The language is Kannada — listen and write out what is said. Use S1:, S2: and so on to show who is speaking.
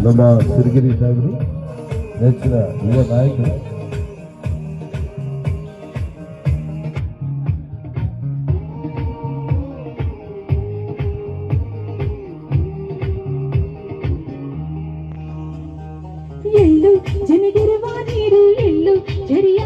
S1: ನಮ್ಮ ಸಿರಿಗಿರಿ ಸಾಗರು ನೆಚ್ಚಿನ ಯುವ ನಾಯಕರು
S2: ಎಳ್ಳು ಜನಗಿರುವ ನೀರು ಎಳ್ಳು ಜರಿಯ